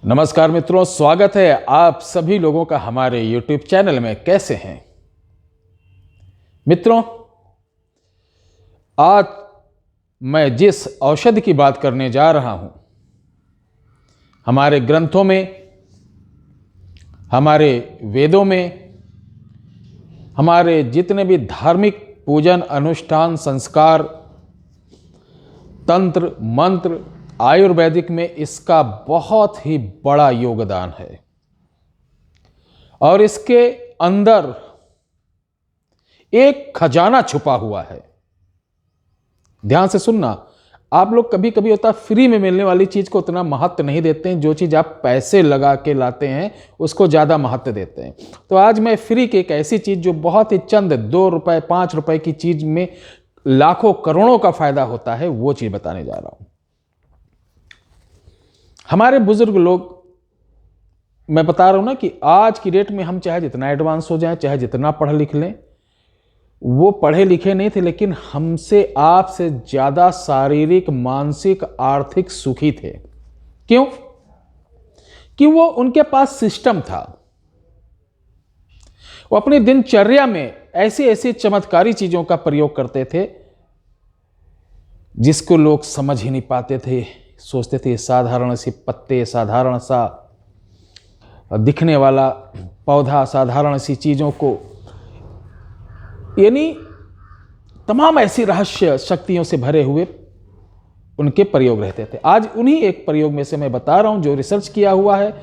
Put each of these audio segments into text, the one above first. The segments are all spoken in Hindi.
नमस्कार मित्रों, स्वागत है आप सभी लोगों का हमारे YouTube चैनल में। कैसे हैं मित्रों? आज मैं जिस औषधि की बात करने जा रहा हूं, हमारे ग्रंथों में, हमारे वेदों में, हमारे जितने भी धार्मिक पूजन अनुष्ठान संस्कार तंत्र मंत्र आयुर्वेदिक में इसका बहुत ही बड़ा योगदान है और इसके अंदर एक खजाना छुपा हुआ है। ध्यान से सुनना। आप लोग कभी कभी होता फ्री में मिलने वाली चीज को उतना महत्व नहीं देते हैं, जो चीज आप पैसे लगा के लाते हैं उसको ज्यादा महत्व देते हैं। तो आज मैं फ्री की एक ऐसी चीज जो बहुत ही चंद 2 रुपए 5 रुपए की चीज में लाखों करोड़ों का फायदा होता है, वो चीज बताने जा रहा हूं। हमारे बुजुर्ग लोग, मैं बता रहा हूं ना कि आज की डेट में हम चाहे जितना एडवांस हो जाए, चाहे जितना पढ़ लिख लें, वो पढ़े लिखे नहीं थे, लेकिन हमसे आपसे ज्यादा शारीरिक मानसिक आर्थिक सुखी थे। क्यों? कि वो उनके पास सिस्टम था। वो अपनी दिनचर्या में ऐसी ऐसी चमत्कारी चीजों का प्रयोग करते थे जिसको लोग समझ ही नहीं पाते थे। सोचते थे साधारण सी पत्ते, साधारण सा दिखने वाला पौधा, साधारण सी चीजों को, यानी तमाम ऐसी रहस्य शक्तियों से भरे हुए उनके प्रयोग रहते थे। आज उन्हीं एक प्रयोग में से मैं बता रहा हूं जो रिसर्च किया हुआ है।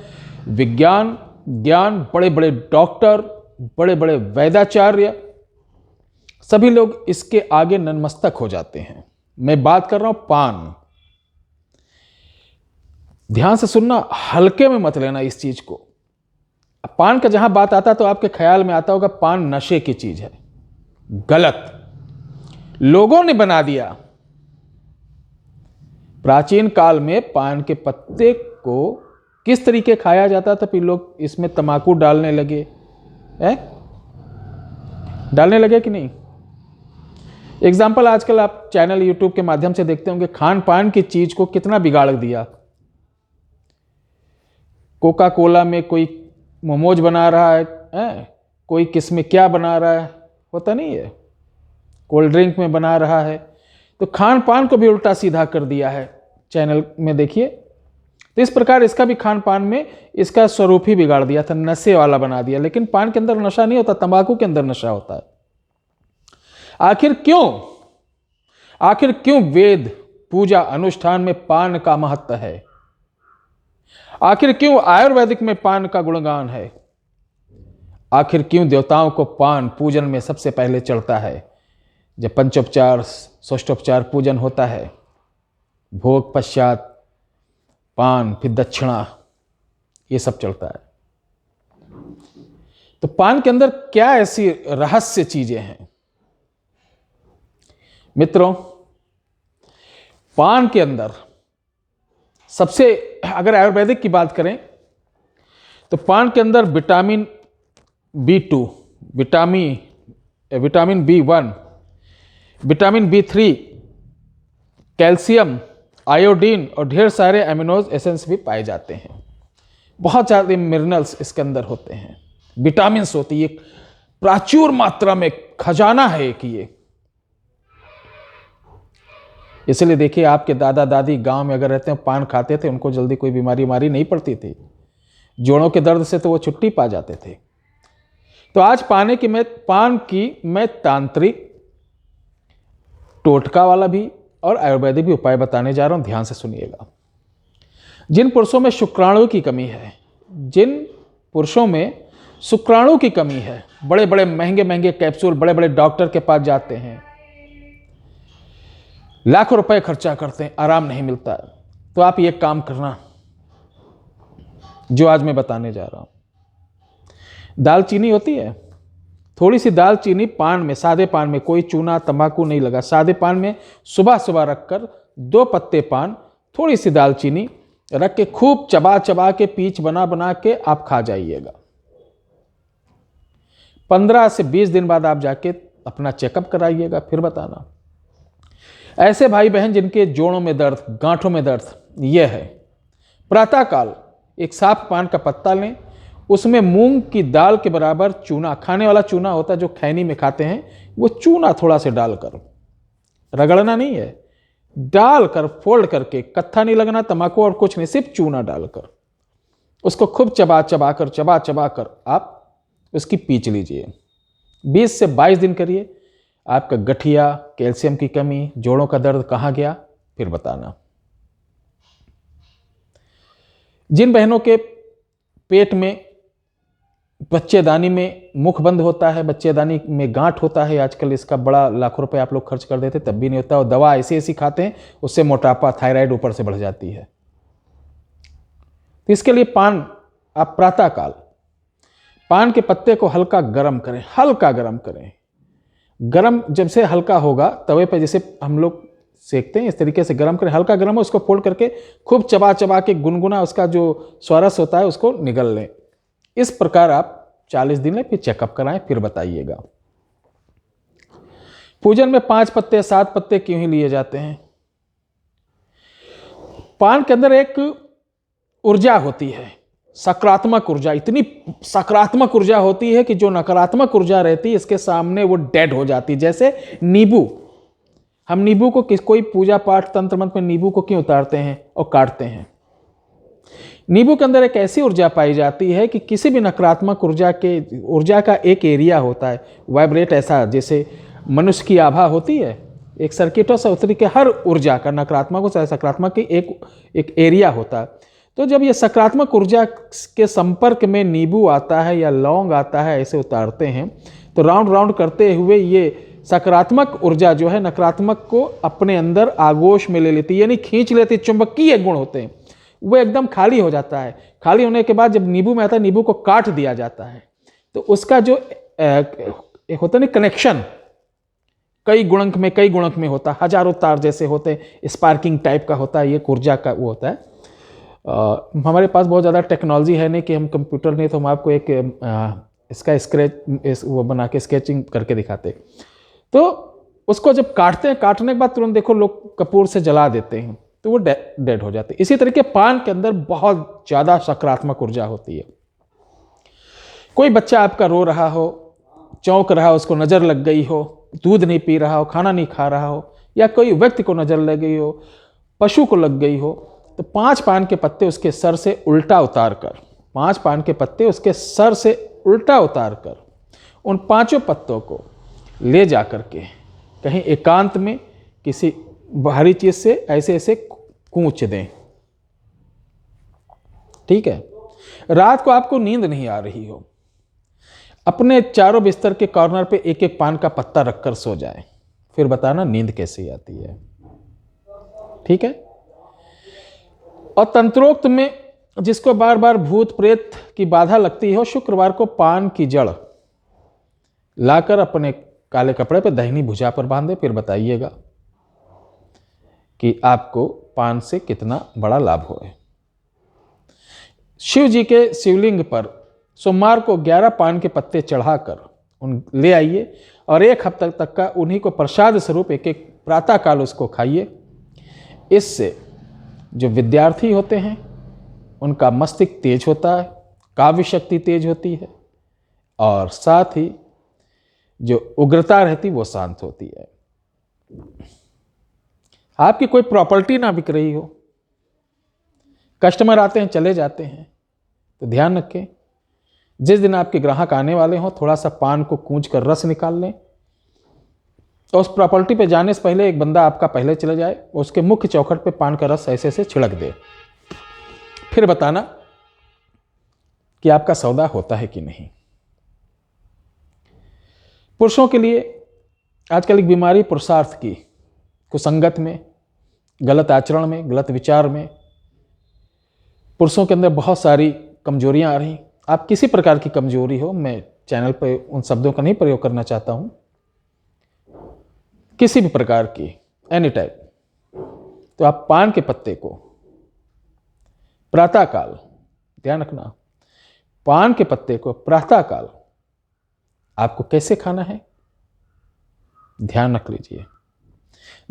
विज्ञान ज्ञान, बड़े बड़े डॉक्टर, बड़े बड़े वैद्याचार्य, सभी लोग इसके आगे नतमस्तक हो जाते हैं। मैं बात कर रहा हूं पान। ध्यान से सुनना, हल्के में मत लेना इस चीज को। पान का जहां बात आता तो आपके ख्याल में आता होगा पान नशे की चीज है। गलत। लोगों ने बना दिया। प्राचीन काल में पान के पत्ते को किस तरीके खाया जाता था, फिर लोग इसमें तंबाकू डालने लगे। डालने लगे कि नहीं? एग्जाम्पल आजकल आप चैनल यूट्यूब के माध्यम से देखते होंगे, खान पान की चीज को कितना बिगाड़ दिया। कोका कोला में कोई मोमोज बना रहा है, कोई किस में क्या बना रहा है, होता नहीं है। कोल्ड ड्रिंक में बना रहा है। तो खान पान को भी उल्टा सीधा कर दिया है। चैनल में देखिए, तो इस प्रकार इसका भी खान पान में इसका स्वरूप ही बिगाड़ दिया था, नशे वाला बना दिया। लेकिन पान के अंदर नशा नहीं होता, तंबाकू के अंदर नशा होता है। आखिर क्यों वेद पूजा अनुष्ठान में पान का महत्व है? आखिर क्यों आयुर्वेदिक में पान का गुणगान है? आखिर क्यों देवताओं को पान पूजन में सबसे पहले चढ़ता है? जब पंचोपचार षष्ठोपचार पूजन होता है, भोग पश्चात पान, फिर दक्षिणा, ये सब चलता है। तो पान के अंदर क्या ऐसी रहस्य चीजें हैं मित्रों? पान के अंदर सबसे, अगर आयुर्वेदिक की बात करें तो पान के अंदर vitamin B2, vitamin B1, vitamin B3, calcium, iodine और ढेर सारे एमिनो एसेंस भी पाए जाते हैं। बहुत सारे मिनरल्स इसके अंदर होते हैं, विटामिन्स होती है, प्रचुर मात्रा में खजाना है कि ये। इसलिए देखिए, आपके दादा दादी गांव में अगर रहते हैं, पान खाते थे, उनको जल्दी कोई बीमारी नहीं पड़ती थी। जोड़ों के दर्द से तो वो छुट्टी पा जाते थे। तो आज पान की मैं तांत्रिक, टोटका वाला भी और आयुर्वेदिक भी उपाय बताने जा रहा हूं। ध्यान से सुनिएगा। जिन पुरुषों में शुक्राणु की कमी है, बड़े बड़े महंगे महंगे कैप्सूल, बड़े बड़े डॉक्टर के पास जाते हैं, लाखों रुपए खर्चा करते हैं, आराम नहीं मिलता है। तो आप ये काम करना जो आज मैं बताने जा रहा हूं। दालचीनी होती है, थोड़ी सी दालचीनी पान में, सादे पान में, कोई चूना तंबाकू नहीं लगा, सादे पान में सुबह सुबह रखकर 2 पत्ते पान, थोड़ी सी दालचीनी रख के खूब चबा चबा के पीच बना के आप खा जाइएगा। 15 से 20 दिन बाद आप जाके अपना चेकअप कराइएगा, फिर बताना। ऐसे भाई बहन जिनके जोड़ों में दर्द, गांठों में दर्द, यह है प्रातःकाल एक साफ पान का पत्ता लें, उसमें मूंग की दाल के बराबर चूना, खाने वाला चूना होता है जो खैनी में खाते हैं, वो चूना थोड़ा से डालकर, रगड़ना नहीं है, डालकर फोल्ड करके, कत्था नहीं लगना, तम्बाकू और कुछ नहीं, सिर्फ चूना डालकर उसको खूब चबा चबा कर आप उसकी पीच लीजिए। 20 से 22 दिन करिए। आपका गठिया, कैल्शियम की कमी, जोड़ों का दर्द कहाँ गया, फिर बताना। जिन बहनों के पेट में, बच्चेदानी में मुख बंद होता है, बच्चेदानी में गांठ होता है, आजकल इसका बड़ा लाखों रुपए आप लोग खर्च कर देते तब भी नहीं होता, और दवा ऐसी ऐसी खाते हैं उससे मोटापा, थायराइड ऊपर से बढ़ जाती है। तो इसके लिए पान आप प्रातःकाल पान के पत्ते को हल्का गर्म करें, हल्का गर्म करें। गर्म जब से हल्का होगा, तवे पर जैसे हम लोग सेकते हैं इस तरीके से गर्म करें, हल्का गर्म हो, उसको फोल्ड करके खूब चबा चबा के गुनगुना उसका जो स्वारस होता है उसको निगल लें। इस प्रकार आप 40 दिन लें, फिर चेकअप कराएं, फिर बताइएगा। पूजन में 5 पत्ते 7 पत्ते क्यों ही लिए जाते हैं? पान के अंदर एक ऊर्जा होती है, सकारात्मक ऊर्जा, इतनी सकारात्मक ऊर्जा होती है कि जो नकारात्मक ऊर्जा रहती है इसके सामने वो डेड हो जाती है। जैसे नींबू, हम नींबू को कोई पूजा पाठ तंत्र मंत्र में नींबू को क्यों उतारते हैं और काटते हैं? नींबू के अंदर एक ऐसी ऊर्जा पाई जाती है कि किसी भी नकारात्मक ऊर्जा का एक एरिया होता है, वाइब्रेट, ऐसा जैसे मनुष्य की आभा होती है, एक सर्किटों से उतरी के हर ऊर्जा का, नकारात्मक हो चाहे सकारात्मक की एक एरिया होता है। तो जब ये सकारात्मक ऊर्जा के संपर्क में नींबू आता है या लौंग आता है, ऐसे उतारते हैं तो राउंड राउंड करते हुए ये सकारात्मक ऊर्जा जो है नकारात्मक को अपने अंदर आगोश में ले लेती है, यानी खींच लेती। चुंबकीय गुण होते हैं, वो एकदम खाली हो जाता है। खाली होने के बाद जब नींबू में आता है, नींबू को काट दिया जाता है तो उसका जो एक होता है ना कनेक्शन, कई गुणक में होता है, हजारों तार जैसे होते हैं, स्पार्किंग टाइप का होता है, ये ऊर्जा का वो होता है। हमारे पास बहुत ज़्यादा टेक्नोलॉजी है नहीं कि हम कंप्यूटर नहीं, तो हम आपको एक इसका वो बना के स्केचिंग करके दिखाते। तो उसको जब काटते हैं, काटने के बाद तुरंत देखो लोग कपूर से जला देते हैं तो वो डेड हो जाते हैं। इसी तरीके पान के अंदर बहुत ज़्यादा सकारात्मक ऊर्जा होती है। कोई बच्चा आपका रो रहा हो, चौंक रहा हो, उसको नज़र लग गई हो, दूध नहीं पी रहा हो, खाना नहीं खा रहा हो, या कोई व्यक्ति को नज़र लग गई हो, पशु को लग गई हो, तो 5 पान के पत्ते उसके सर से उल्टा उतार कर, 5 पान के पत्ते उसके सर से उल्टा उतार कर उन 5 पत्तों को ले जा कर के कहीं एकांत में किसी भारी चीज से ऐसे ऐसे कूच दें। ठीक है? रात को आपको नींद नहीं आ रही हो, अपने चारों बिस्तर के कॉर्नर पे एक एक पान का पत्ता रखकर सो जाए, फिर बताना नींद कैसी आती है। ठीक है? और तंत्रोक्त में जिसको बार बार भूत प्रेत की बाधा लगती हो, शुक्रवार को पान की जड़ लाकर अपने काले कपड़े पे दाहिनी भुजा पर बांधे, फिर बताइएगा कि आपको पान से कितना बड़ा लाभ हो। शिव जी के शिवलिंग पर सोमवार को 11 पान के पत्ते चढ़ाकर उन ले आइए और 1 हफ्ते तक का उन्हीं को प्रसाद स्वरूप एक एक प्रातःकाल उसको खाइए। इससे जो विद्यार्थी होते हैं उनका मस्तिष्क तेज होता है, काव्य शक्ति तेज होती है, और साथ ही जो उग्रता रहती वो शांत होती है। आपकी कोई प्रॉपर्टी ना बिक रही हो, कस्टमर आते हैं चले जाते हैं, तो ध्यान रखें जिस दिन आपके ग्राहक आने वाले हों थोड़ा सा पान को कूंच कर रस निकाल लें, तो उस प्रॉपर्टी पे जाने से पहले एक बंदा आपका पहले चले जाए, उसके मुख्य चौखट पे पान का रस ऐसे ऐसे छिड़क दे, फिर बताना कि आपका सौदा होता है कि नहीं। पुरुषों के लिए आजकल एक बीमारी पुरुषार्थ की, कुसंगत में, गलत आचरण में, गलत विचार में पुरुषों के अंदर बहुत सारी कमजोरियां आ रही। आप किसी प्रकार की कमजोरी हो, मैं चैनल पे उन शब्दों का नहीं प्रयोग करना चाहता हूं, किसी भी प्रकार की, एनी टाइप, तो आप पान के पत्ते को प्रातःकाल, ध्यान रखना, पान के पत्ते को प्रातःकाल आपको कैसे खाना है ध्यान रख लीजिए।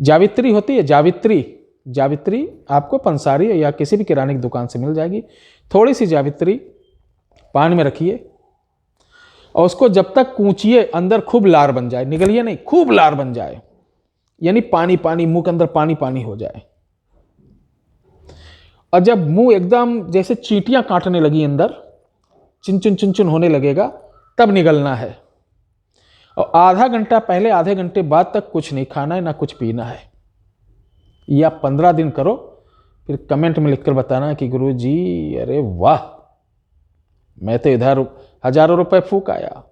जावित्री होती है, जावित्री जावित्री आपको पंसारी या किसी भी किराने की दुकान से मिल जाएगी। थोड़ी सी जावित्री पान में रखिए और उसको जब तक कूचिए, अंदर खूब लार बन जाए, निगलिए नहीं, खूब लार बन जाए, यानी पानी पानी, मुंह के अंदर पानी पानी हो जाए। और जब मुंह एकदम जैसे चींटियां काटने लगी अंदर, चिन चिन चिन चिन होने लगेगा, तब निगलना है। और आधा घंटा पहले, आधे घंटे बाद तक कुछ नहीं खाना है, ना कुछ पीना है। ये आप 15 दिन करो, फिर कमेंट में लिखकर बताना कि गुरु जी अरे वाह, मैं तो इधर हजारों रुपए फूक आया।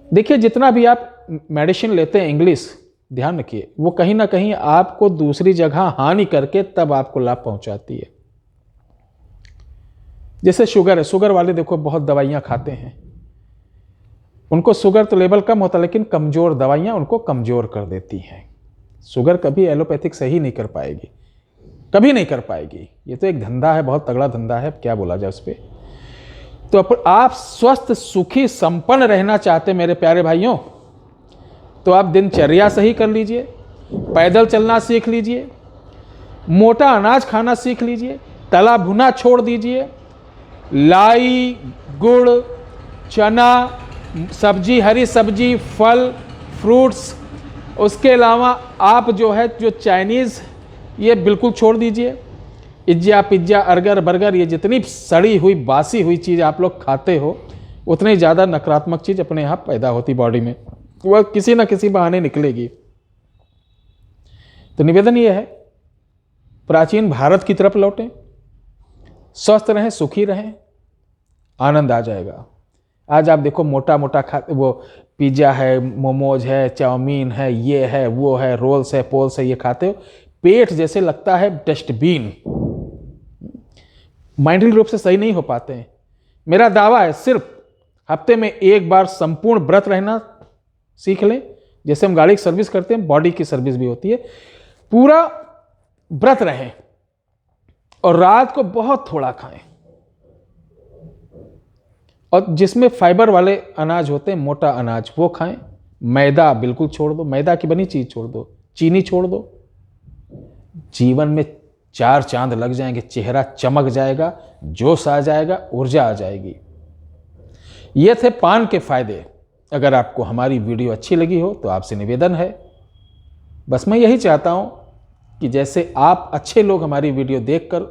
देखिए, जितना भी आप मेडिसिन लेते हैं इंग्लिश, ध्यान रखिए, वो कहीं ना कहीं आपको दूसरी जगह हानि करके तब आपको लाभ पहुंचाती है। जैसे शुगर है, शुगर वाले देखो बहुत दवाइयां खाते हैं, उनको शुगर तो लेवल कम होता, लेकिन कमजोर दवाइयां उनको कमजोर कर देती हैं। शुगर कभी एलोपैथिक सही नहीं कर पाएगी, कभी नहीं कर पाएगी। ये तो एक धंधा है, बहुत तगड़ा धंधा है, क्या बोला जाए उस पर। तो आप स्वस्थ, सुखी, संपन्न रहना चाहते मेरे प्यारे भाइयों, तो आप दिनचर्या सही कर लीजिए, पैदल चलना सीख लीजिए, मोटा अनाज खाना सीख लीजिए, तला भुना छोड़ दीजिए, लाई, गुड़, चना, सब्जी, हरी सब्जी, फल, फ्रूट्स, उसके अलावा आप जो चाइनीज़, ये बिल्कुल छोड़ दीजिए। पिज्जा, अर्गर, बर्गर, ये जितनी सड़ी हुई बासी हुई चीज़ आप लोग खाते हो, उतनी ज़्यादा नकारात्मक चीज़ अपने आप पैदा होती बॉडी में, वह किसी न किसी बहाने निकलेगी। तो निवेदन ये है, प्राचीन भारत की तरफ लौटें, स्वस्थ रहें, सुखी रहें, आनंद आ जाएगा। आज आप देखो मोटा मोटा वो पिज्ज़ा है, मोमोज है, चाउमीन है, ये है, वो है, रोल्स है, पोल्स है, ये खाते हो, पेट जैसे लगता है डस्टबिन, माइंडली रूप से सही नहीं हो पाते हैं। मेरा दावा है, सिर्फ हफ्ते में एक बार संपूर्ण व्रत रहना सीख लें। जैसे हम गाड़ी की सर्विस करते हैं, बॉडी की सर्विस भी होती है, पूरा व्रत रहें और रात को बहुत थोड़ा खाएं। और जिसमें फाइबर वाले अनाज होते हैं, मोटा अनाज, वो खाएं। मैदा बिल्कुल छोड़ दो, मैदा की बनी चीज छोड़ दो, चीनी छोड़ दो। जीवन में 4 चांद लग जाएंगे, चेहरा चमक जाएगा, जोश आ जाएगा, ऊर्जा आ जाएगी। ये थे पान के फायदे। अगर आपको हमारी वीडियो अच्छी लगी हो तो आपसे निवेदन है, बस मैं यही चाहता हूं कि जैसे आप अच्छे लोग हमारी वीडियो देखकर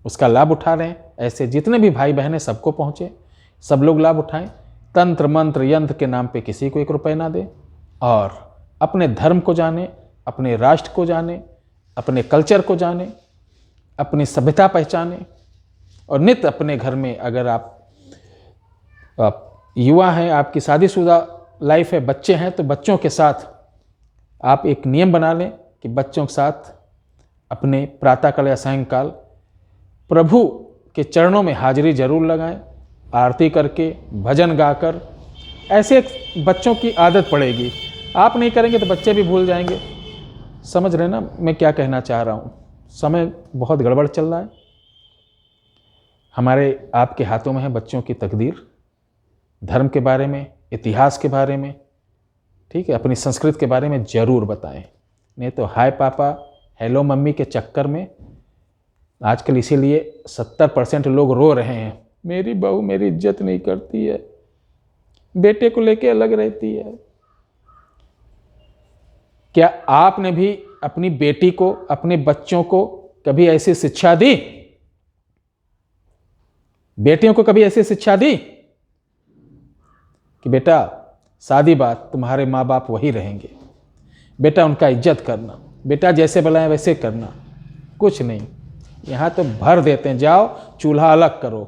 उसका लाभ उठा रहे हैं, ऐसे जितने भी भाई बहन हैं सबको पहुंचे, सब लोग लाभ उठाएं। तंत्र मंत्र यंत्र के नाम पे किसी को 1 रुपए ना दें और अपने धर्म को जाने, अपने राष्ट्र को जाने, अपने कल्चर को जाने, अपनी सभ्यता पहचाने। और नित्य अपने घर में, अगर आप युवा हैं, आपकी शादीशुदा लाइफ है, बच्चे हैं, तो बच्चों के साथ आप एक नियम बना लें कि बच्चों के साथ अपने प्रातःकाल या सायंकाल प्रभु के चरणों में हाजिरी जरूर लगाएं, आरती करके, भजन गाकर। ऐसे बच्चों की आदत पड़ेगी। आप नहीं करेंगे तो बच्चे भी भूल जाएंगे। समझ रहे ना मैं क्या कहना चाह रहा हूँ? समय बहुत गड़बड़ चल रहा है, हमारे आपके हाथों में है बच्चों की तकदीर। धर्म के बारे में, इतिहास के बारे में, ठीक है, अपनी संस्कृति के बारे में जरूर बताएं। नहीं तो हाय पापा, हेलो मम्मी के चक्कर में आजकल इसीलिए 70% लोग रो रहे हैं, मेरी बहू मेरी इज्जत नहीं करती है, बेटे को लेके अलग रहती है। क्या आपने भी अपनी बेटी को, अपने बच्चों को कभी ऐसी शिक्षा दी? बेटियों को कभी ऐसी शिक्षा दी कि बेटा शादी बात तुम्हारे माँ बाप वही रहेंगे, बेटा उनका इज्जत करना, बेटा जैसे बुलाएं वैसे करना? कुछ नहीं, यहाँ तो भर देते हैं, जाओ चूल्हा अलग करो,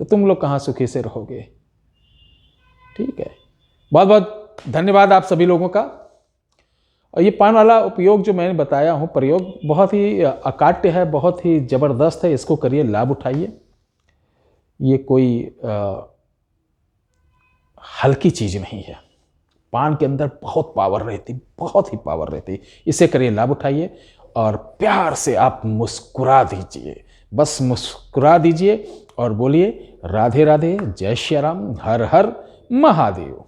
तो तुम लोग कहाँ सुखी से रहोगे? ठीक है, बहुत बहुत धन्यवाद आप सभी लोगों का। और ये पान वाला उपयोग जो मैंने बताया हूँ, प्रयोग बहुत ही अकाट्य है, बहुत ही ज़बरदस्त है, इसको करिए, लाभ उठाइए। ये कोई हल्की चीज़ नहीं है, पान के अंदर बहुत पावर रहती, बहुत ही पावर रहती। इसे करिए, लाभ उठाइए और प्यार से आप मुस्कुरा दीजिए, बस मुस्कुरा दीजिए और बोलिए राधे राधे, जय श्री राम, हर हर महादेव।